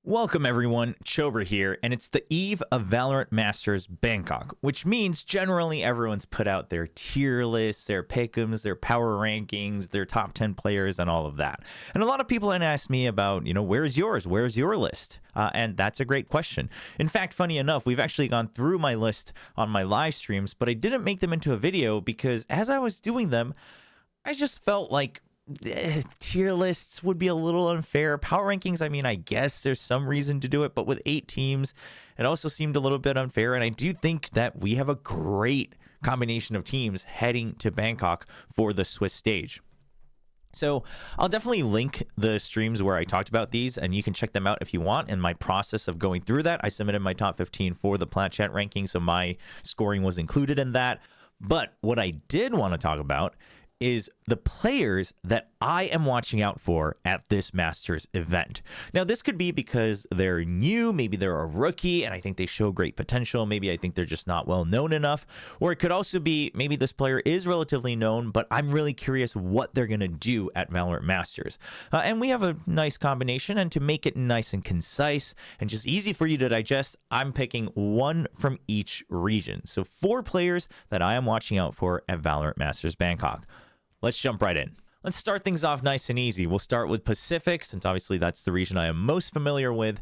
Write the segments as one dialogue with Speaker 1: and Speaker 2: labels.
Speaker 1: Welcome everyone, Chobra here, and it's the eve of Valorant Masters Bangkok, which means generally everyone's put out their tier lists, their pick'ems, their power rankings, their top 10 players, and all of that. And a lot of people then ask me about, where's yours? Where's your list? And that's a great question. In fact, funny enough, we've actually gone through my list on my live streams, but I didn't make them into a video because as I was doing them, I just felt like tier lists would be a little unfair. Power rankings, I mean, I guess there's some reason to do it, but with 8 teams, it also seemed a little bit unfair. And I do think that we have a great combination of teams heading to Bangkok for the Swiss stage. So I'll definitely link the streams where I talked about these, and you can check them out if you want. In my process of going through that, I submitted my top 15 for the Plat Chat ranking, so my scoring was included in that. But what I did want to talk about is the players that I am watching out for at this Masters event. Now, this could be because they're new, maybe they're a rookie, and I think they show great potential. Maybe I think they're just not well known enough. Or it could also be maybe this player is relatively known, but I'm really curious what they're going to do at Valorant Masters. And we have a nice combination, and to make it nice and concise and just easy for you to digest, I'm picking one from each region. So 4 players that I am watching out for at Valorant Masters Bangkok. Let's jump right in. Let's start things off nice and easy. We'll start with Pacific, since obviously that's the region I am most familiar with.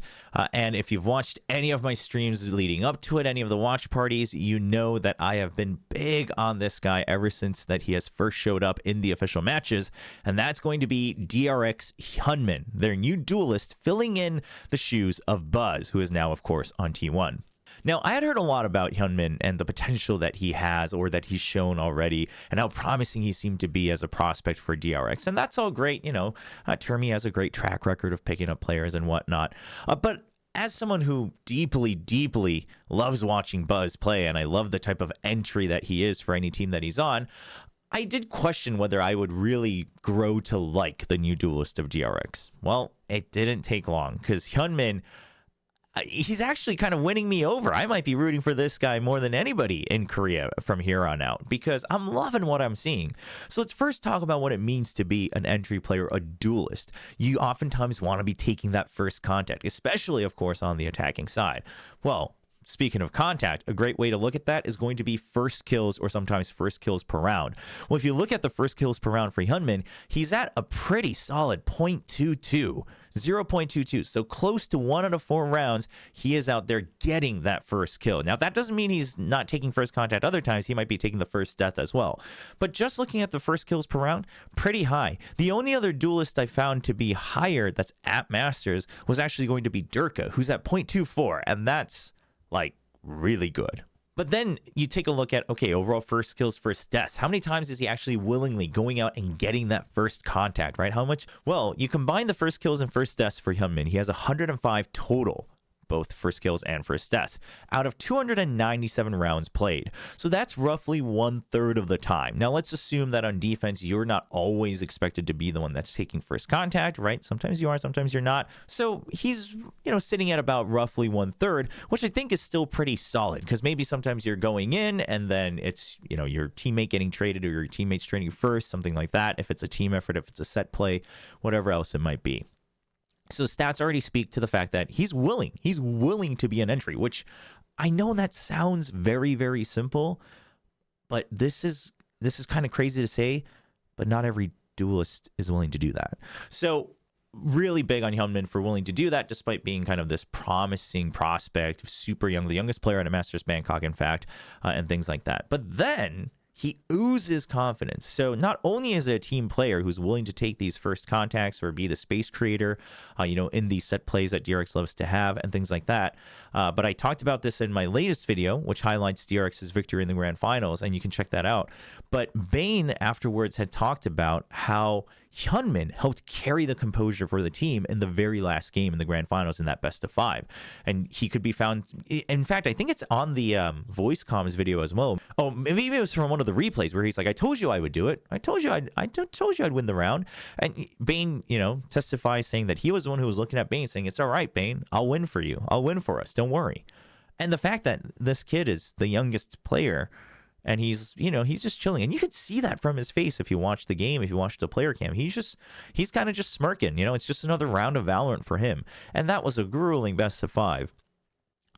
Speaker 1: And if you've watched any of my streams leading up to it, any of the watch parties, you know that I have been big on this guy ever since that he has first showed up in the official matches. And that's going to be DRX Hyunmin, their new duelist, filling in the shoes of Buzz, who is now, of course, on T1. Now, I had heard a lot about Hyunmin and the potential that he has or that he's shown already and how promising he seemed to be as a prospect for DRX. And that's all great. Termi has a great track record of picking up players and whatnot. But as someone who deeply, deeply loves watching Buzz play, and I love the type of entry that he is for any team that he's on, I did question whether I would really grow to like the new duelist of DRX. Well, it didn't take long because Hyunmin, he's actually kind of winning me over. I might be rooting for this guy more than anybody in Korea from here on out because I'm loving what I'm seeing. So let's first talk about what it means to be an entry player, a duelist. You oftentimes want to be taking that first contact, especially, of course, on the attacking side. Well, speaking of contact, a great way to look at that is going to be first kills or sometimes first kills per round. Well, if you look at the first kills per round for Hyunmin, he's at a pretty solid 0.22. So close to 1 out of 4 rounds, he is out there getting that first kill. Now, that doesn't mean he's not taking first contact other times. He might be taking the first death as well. But just looking at the first kills per round, pretty high. The only other duelist I found to be higher that's at Masters was actually going to be Durka, who's at 0.24, and that's like really good. But then you take a look at, okay, overall first kills, first deaths. How many times is he actually willingly going out and getting that first contact, right? How much? Well, you combine the first kills and first deaths for Hyunmin. He has 105 total, both first kills and first deaths, out of 297 rounds played. So that's roughly 1/3 of the time. Now, let's assume that on defense, you're not always expected to be the one that's taking first contact, right? Sometimes you are, sometimes you're not. So he's, sitting at about roughly 1/3, which I think is still pretty solid because maybe sometimes you're going in and then it's, your teammate getting traded or your teammate's trading you first, something like that. If it's a team effort, if it's a set play, whatever else it might be. So stats already speak to the fact that he's willing to be an entry, which I know that sounds very, very simple, but this is kind of crazy to say, but not every duelist is willing to do that. So really big on Hyunmin for willing to do that, despite being kind of this promising prospect, super young, the youngest player at a Masters Bangkok, in fact, and things like that. But then he oozes confidence. So not only is it a team player who's willing to take these first contacts or be the space creator, in these set plays that DRX loves to have and things like that. But I talked about this in my latest video, which highlights DRX's victory in the grand finals, and you can check that out. But Bane afterwards had talked about how Hyunmin helped carry the composure for the team in the very last game in the grand finals in that best of 5. And he could be found, in fact, I think it's on the voice comms video as well. Oh, maybe it was from one of the replays where he's like, I told you I would do it. I told you I'd win the round. And Bane, testifies saying that he was the one who was looking at Bane saying, it's all right, Bane, I'll win for you. I'll win for us. Don't worry. And the fact that this kid is the youngest player And he's, he's just chilling. And you could see that from his face if you watch the game, if you watch the player cam. He's kind of just smirking. It's just another round of Valorant for him. And that was a grueling best of 5.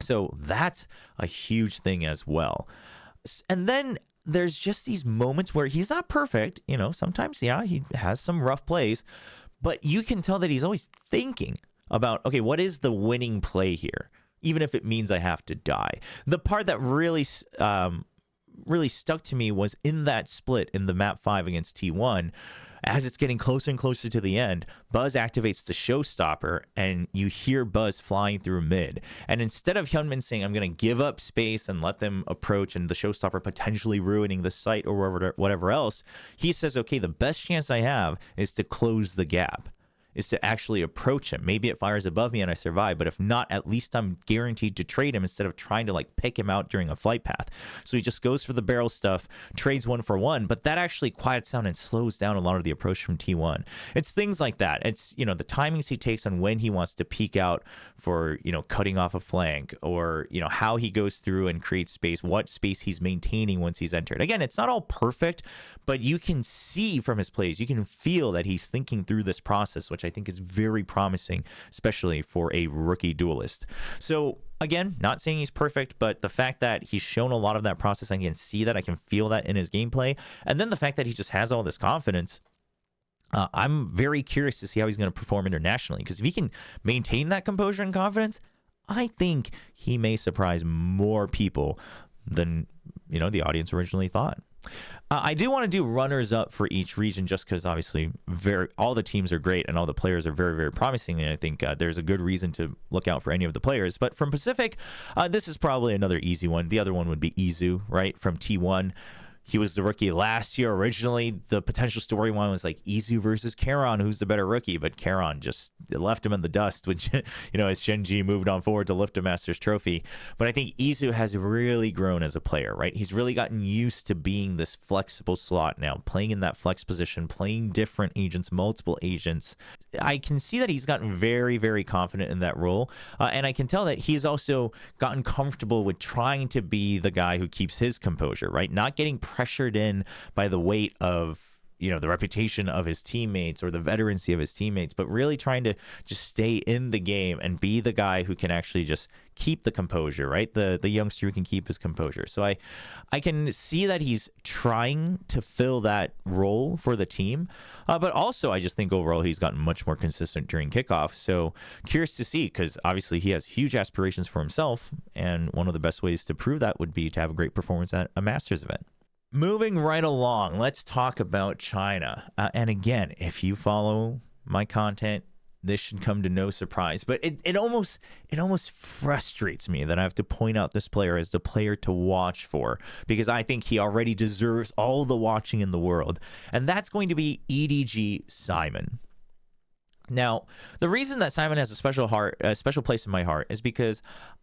Speaker 1: So that's a huge thing as well. And then there's just these moments where he's not perfect. Sometimes, yeah, he has some rough plays. But you can tell that he's always thinking about, okay, what is the winning play here? Even if it means I have to die. The part that really stuck to me was in that split in the map 5 against T1. As it's getting closer and closer to the end, Buzz activates the showstopper, and you hear Buzz flying through mid. And instead of Hyunmin saying, I'm going to give up space and let them approach, and the showstopper potentially ruining the site or whatever else, he says, okay, the best chance I have is to close the gap, is to actually approach him. Maybe it fires above me and I survive, but if not, at least I'm guaranteed to trade him instead of trying to pick him out during a flight path. So he just goes for the barrel stuff, trades 1-for-1, but that actually quiets down and slows down a lot of the approach from T1. It's things like that. It's, the timings he takes on when he wants to peek out for, cutting off a flank, or, how he goes through and creates space, what space he's maintaining once he's entered. Again, it's not all perfect, but you can see from his plays, you can feel that he's thinking through this process, which I think is very promising, especially for a rookie duelist. So again, not saying he's perfect, but the fact that he's shown a lot of that process, I can see that, I can feel that in his gameplay. And then the fact that he just has all this confidence, I'm very curious to see how he's going to perform internationally, because if he can maintain that composure and confidence, I think he may surprise more people than, the audience originally thought. I do want to do runners up for each region, just because obviously all the teams are great and all the players are very, very promising. And I think there's a good reason to look out for any of the players. But from Pacific, this is probably another easy one. The other one would be Izu, right, from T1. He was the rookie last year. Originally, the potential storyline was Izu versus Karon, who's the better rookie, but Karon just left him in the dust, which, as Shenji moved on forward to lift a Masters trophy. But I think Izu has really grown as a player, right? He's really gotten used to being this flexible slot now, playing in that flex position, playing different agents, multiple agents. I can see that he's gotten very, very confident in that role. And I can tell that he's also gotten comfortable with trying to be the guy who keeps his composure, right? Not getting pressured in by the weight of the reputation of his teammates or the veterancy of his teammates, but really trying to just stay in the game and be the guy who can actually just keep the composure, right? The youngster who can keep his composure. So I can see that he's trying to fill that role for the team, but also I just think overall he's gotten much more consistent during kickoff. So curious to see, because obviously he has huge aspirations for himself, and one of the best ways to prove that would be to have a great performance at a Masters event. Moving right along, let's talk about China. And again, if you follow my content, this should come to no surprise. But it almost frustrates me that I have to point out this player as the player to watch for, because I think he already deserves all the watching in the world. And that's going to be EDG Simon. Now, the reason that Simon has a special place in my heart is because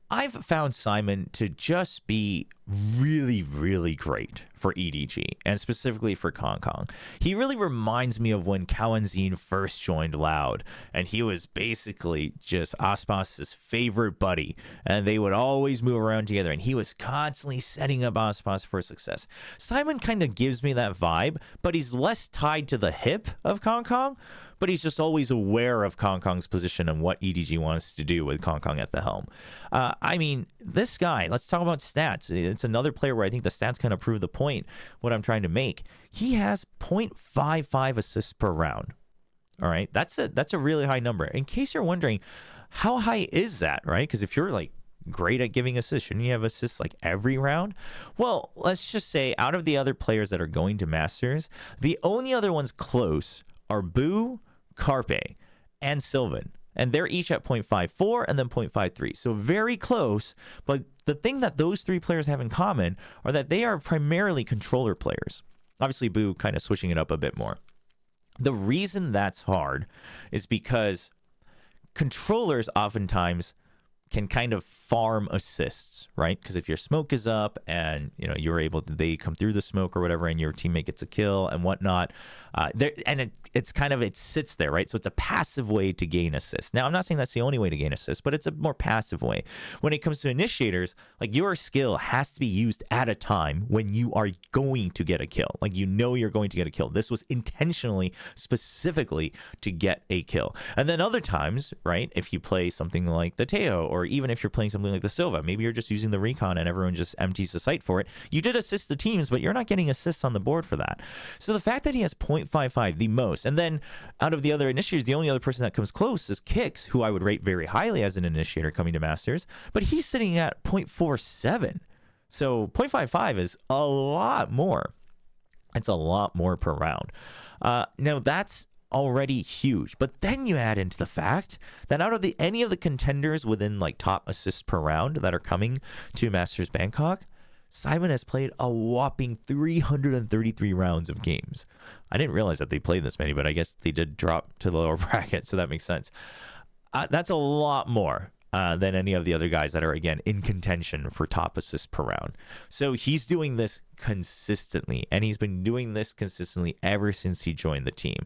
Speaker 1: I've found Simon to just be really, really great for EDG, and specifically for Kong Kong. He really reminds me of when Kawanzine first joined Loud, and he was basically just Aspas's favorite buddy, and they would always move around together, and he was constantly setting up Aspas for success. Simon kind of gives me that vibe, but he's less tied to the hip of Kong Kong, but he's just always aware of Kong Kong's position and what EDG wants to do with Kong Kong at the helm. I mean, this guy, let's talk about stats. It's another player where I think the stats kind of prove the point, what I'm trying to make. He has 0.55 assists per round. All right, that's a really high number. In case you're wondering, how high is that, right? Because if you're great at giving assists, shouldn't you have assists every round? Well, let's just say out of the other players that are going to Masters, the only other ones close are Boo, Carpe, and Sylvan. And they're each at 0.54 and then 0.53. So very close. But the thing that those three players have in common are that they are primarily controller players. Obviously, Boo kind of switching it up a bit more. The reason that's hard is because controllers oftentimes can kind of farm assists, right? Because if your smoke is up and you're able to, they come through the smoke or whatever, and your teammate gets a kill and whatnot, it sits there, right? So it's a passive way to gain assists. Now, I'm not saying that's the only way to gain assists, but it's a more passive way. When it comes to initiators, like, your skill has to be used at a time when you are going to get a kill. Like, you're going to get a kill. This was intentionally, specifically to get a kill. And then other times, right, if you play something like the Teo, or even if you're playing something like the Sova, maybe you're just using the recon and everyone just empties the site for it. You did assist the teams, but you're not getting assists on the board for that. So the fact that he has 0.55, the most, and then out of the other initiators, the only other person that comes close is Kix, who I would rate very highly as an initiator coming to Masters, but he's sitting at 0.47. So 0.55 is a lot more. It's a lot more per round. Now, that's already huge, but then you add into the fact that out of any of the contenders within like top assists per round that are coming to Masters Bangkok, Simon has played a whopping 333 rounds of games. I didn't realize that they played this many, but I guess they did drop to the lower bracket, so that makes sense. That's a lot more than any of the other guys that are, again, in contention for top assists per round. So he's doing this consistently, and he's been doing this consistently ever since he joined the team.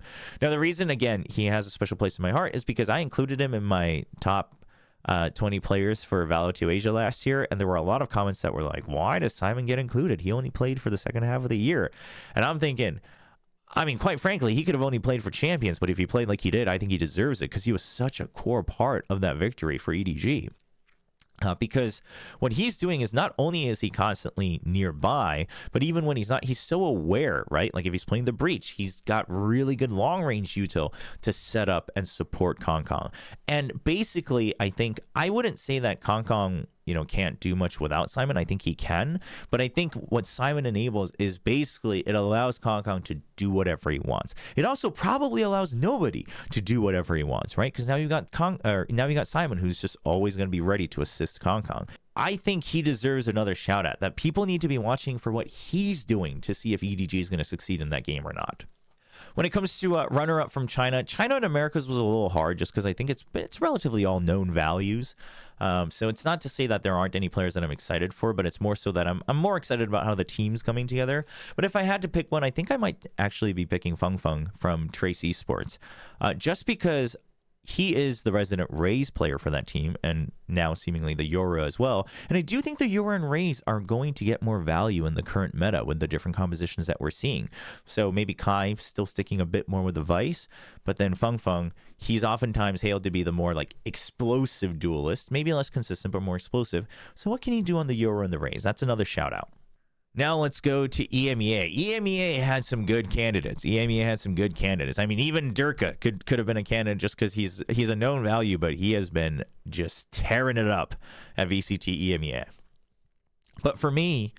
Speaker 1: Now, the reason, again, he has a special place in my heart is because I included him in my top 20 players for Valo 2 Asia last year, and there were a lot of comments that were like, why does Simon get included? He only played for the second half of the year. And I'm thinking, I mean, quite frankly, he could have only played for champions, but if he played like he did, I think he deserves it because he was such a core part of that victory for EDG. Because what he's doing is not only is he constantly nearby, but even when he's not, he's so aware, right? Like if he's playing the Breach, he's got really good long-range util to set up and support Kong Kong. And basically, I think, I wouldn't say that Kong Kong, can't do much without Simon. I think he can. But I think what Simon enables is basically it allows Kong Kong to do whatever he wants. It also probably allows nobody to do whatever he wants, right? Because now you got Simon, who's just always going to be ready to assist Kong Kong. I think he deserves another shout out, that people need to be watching for what he's doing to see if EDG is going to succeed in that game or not. When it comes to runner-up from China and Americas was a little hard just because I think it's relatively all known values. So it's not to say that there aren't any players that I'm excited for, but it's more so that I'm more excited about how the team's coming together. But if I had to pick one, I think I might actually be picking Feng Feng from Trace Esports, just because he is the resident Raze player for that team, and now seemingly the Yoru as well. And I do think the Yoru and Raze are going to get more value in the current meta with the different compositions that we're seeing. So maybe Kai still sticking a bit more with the Vice, but then Feng Feng, he's oftentimes hailed to be the more like explosive duelist, maybe less consistent, but more explosive. So what can he do on the Yoru and the Raze? That's another shout out. Now let's go to EMEA. EMEA had some good candidates. I mean, even Durka could have been a candidate just because he's a known value, but he has been just tearing it up at VCT EMEA. But for me,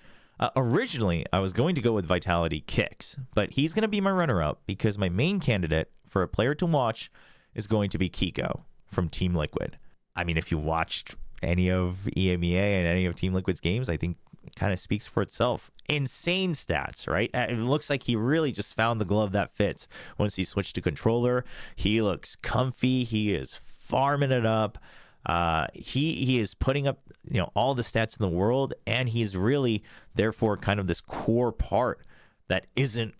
Speaker 1: originally I was going to go with Vitality Kix, but he's going to be my runner-up because my main candidate for a player to watch is going to be Keiko from Team Liquid. I mean, if you watched any of EMEA and any of Team Liquid's games, I think kind of speaks for itself. Insane stats, right? It looks like he really just found the glove that fits. Once he switched to controller, he looks comfy. He is farming it up. He is putting up all the stats in the world, and he's really therefore kind of this core part that isn't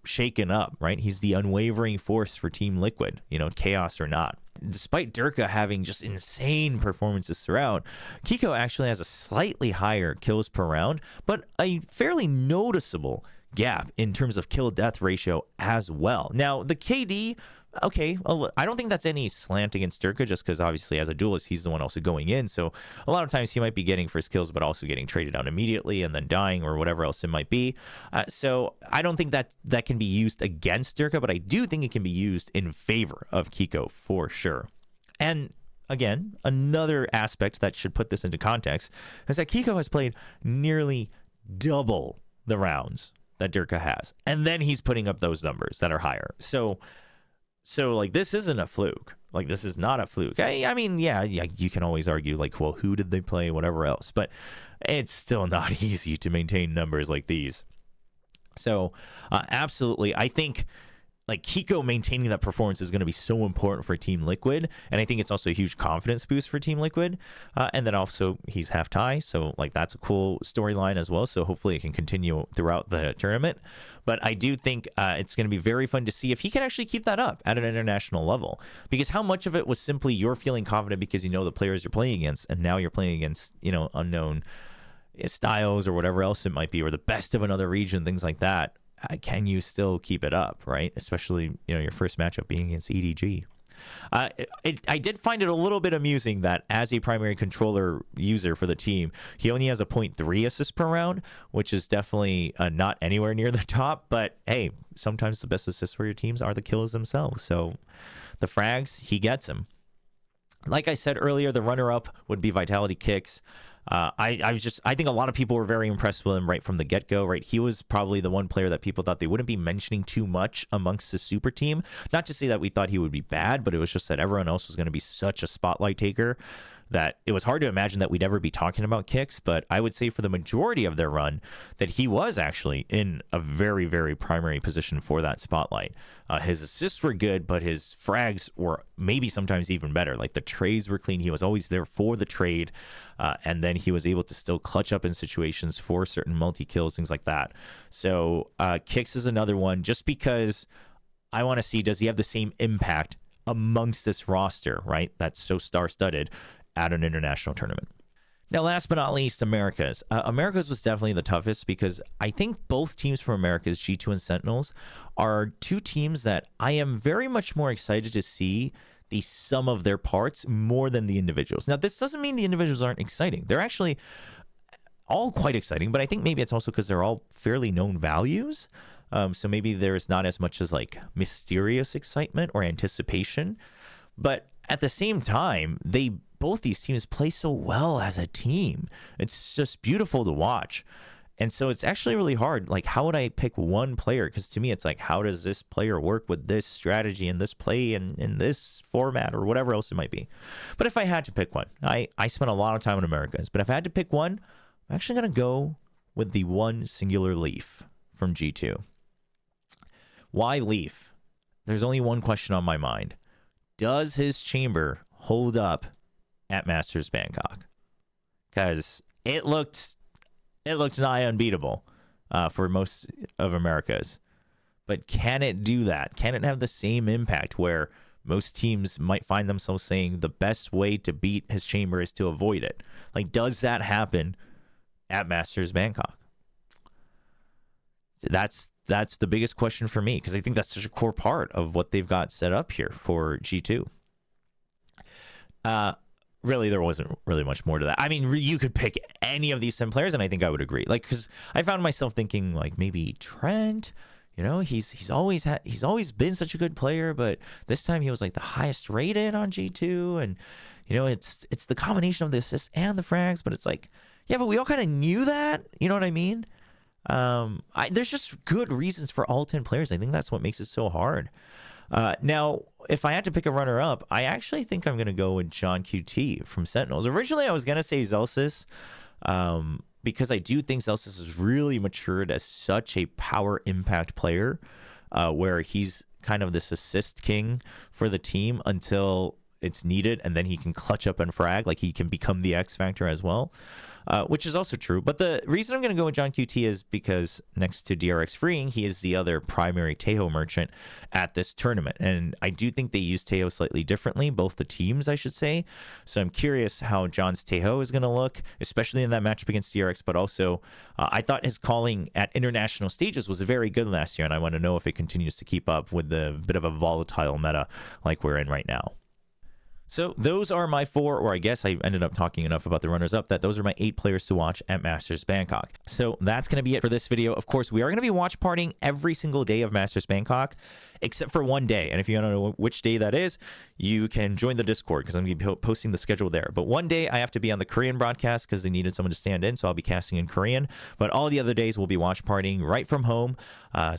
Speaker 1: shaken up, right? He's the unwavering force for Team Liquid, chaos or not. Despite Durka having just insane performances throughout, Keiko actually has a slightly higher kills per round, but a fairly noticeable gap in terms of kill-death ratio as well. Now, the KD, okay, I don't think that's any slant against Durka, just because obviously as a duelist, he's the one also going in. So a lot of times he might be getting first kills, but also getting traded out immediately and then dying or whatever else it might be. So I don't think that can be used against Durka, but I do think it can be used in favor of Keiko for sure. And again, another aspect that should put this into context is that Keiko has played nearly double the rounds that Durka has. And then he's putting up those numbers that are higher. So like, this isn't a fluke. Like, this is not a fluke. I mean, yeah, you can always argue like, well, who did they play, whatever else, but it's still not easy to maintain numbers like these. So absolutely, I think like Keiko maintaining that performance is going to be so important for Team Liquid, and I think it's also a huge confidence boost for Team Liquid. And then also he's half Thai, so like that's a cool storyline as well. So hopefully it can continue throughout the tournament. But I do think it's going to be very fun to see if he can actually keep that up at an international level, because how much of it was simply you're feeling confident because you know the players you're playing against, and now you're playing against, you know, unknown styles or whatever else it might be, or the best of another region, things like that. Can you still keep it up, right? Especially, you know, your first matchup being against EDG. I did find it a little bit amusing that as a primary controller user for the team, he only has a 0.3 assist per round, which is definitely not anywhere near the top. But hey, sometimes the best assists for your teams are the kills themselves. So the frags, he gets them. Like I said earlier, the runner-up would be Vitality Kicks. I think a lot of people were very impressed with him right from the get-go, right? He was probably the one player that people thought they wouldn't be mentioning too much amongst the super team. Not to say that we thought he would be bad, but it was just that everyone else was going to be such a spotlight taker that it was hard to imagine that we'd ever be talking about Kicks. But I would say for the majority of their run that he was actually in a very, very primary position for that spotlight. His assists were good, but his frags were maybe sometimes even better. Like the trades were clean. He was always there for the trade. And then he was able to still clutch up in situations for certain multi-kills, things like that. So Kicks is another one, just because I want to see, does he have the same impact amongst this roster, right? That's so star-studded at an international tournament. Now, last but not least, Americas. Americas was definitely the toughest because I think both teams from Americas, G2 and Sentinels, are two teams that I am very much more excited to see the sum of their parts more than the individuals. Now, this doesn't mean the individuals aren't exciting. They're actually all quite exciting, but I think maybe it's also because they're all fairly known values. So maybe there's not as much as like mysterious excitement or anticipation. But at the same time, both these teams play so well as a team. It's just beautiful to watch. And so it's actually really hard. Like, how would I pick one player? Because to me, it's like, how does this player work with this strategy and this play and in this format or whatever else it might be? But if I had to pick one, I spent a lot of time in Americas. But if I had to pick one, I'm actually going to go with the one singular Leaf from G2. Why Leaf? There's only one question on my mind. Does his chamber hold up at Masters Bangkok? Because it looked nigh unbeatable for most of Americas. But can it do that? Can it have the same impact where most teams might find themselves saying the best way to beat his chamber is to avoid it? Like, does that happen at Masters Bangkok? That's the biggest question for me, because I think that's such a core part of what they've got set up here for G2. Really, there wasn't really much more to that. I mean, you could pick any of these 10 players, and I think I would agree. Like, because I found myself thinking, like, maybe Trent. You know, he's always been such a good player, but this time he was like the highest rated on G2, and you know, it's the combination of the assists and the frags. But it's like, yeah, but we all kind of knew that. You know what I mean? There's just good reasons for all 10 players. I think that's what makes it so hard. Now, if I had to pick a runner-up, I actually think I'm going to go with John QT from Sentinels. Originally, I was going to say Zelsis, because I do think Zelsis has really matured as such a power impact player, where he's kind of this assist king for the team until it's needed, and then he can clutch up and frag. Like, he can become the X factor as well. Which is also true. But the reason I'm going to go with John QT is because next to DRX Freeing, he is the other primary Tejo merchant at this tournament. And I do think they use Tejo slightly differently, both the teams, I should say. So I'm curious how John's Tejo is going to look, especially in that matchup against DRX. But also, I thought his calling at international stages was very good last year, and I want to know if it continues to keep up with the bit of a volatile meta like we're in right now. So those are my 4, or I guess I ended up talking enough about the runners-up that those are my 8 players to watch at Masters Bangkok. So that's going to be it for this video. Of course, we are going to be watch partying every single day of Masters Bangkok, except for one day. And if you want to know which day that is, you can join the Discord, because I'm going to be posting the schedule there. But one day I have to be on the Korean broadcast because they needed someone to stand in, so I'll be casting in Korean. But all the other days we'll be watch partying right from home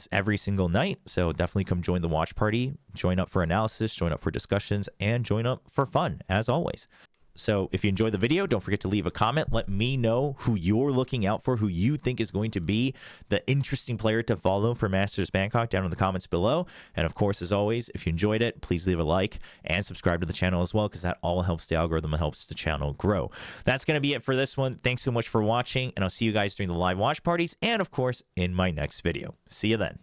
Speaker 1: every single night. So definitely come join the watch party, join up for analysis, join up for discussions, and join up for fun, as always. So if you enjoyed the video, don't forget to leave a comment. Let me know who you're looking out for, who you think is going to be the interesting player to follow for Masters Bangkok down in the comments below. And of course, as always, if you enjoyed it, please leave a like and subscribe to the channel as well, because that all helps the algorithm and helps the channel grow. That's going to be it for this one. Thanks so much for watching, and I'll see you guys during the live watch parties and, of course, in my next video. See you then.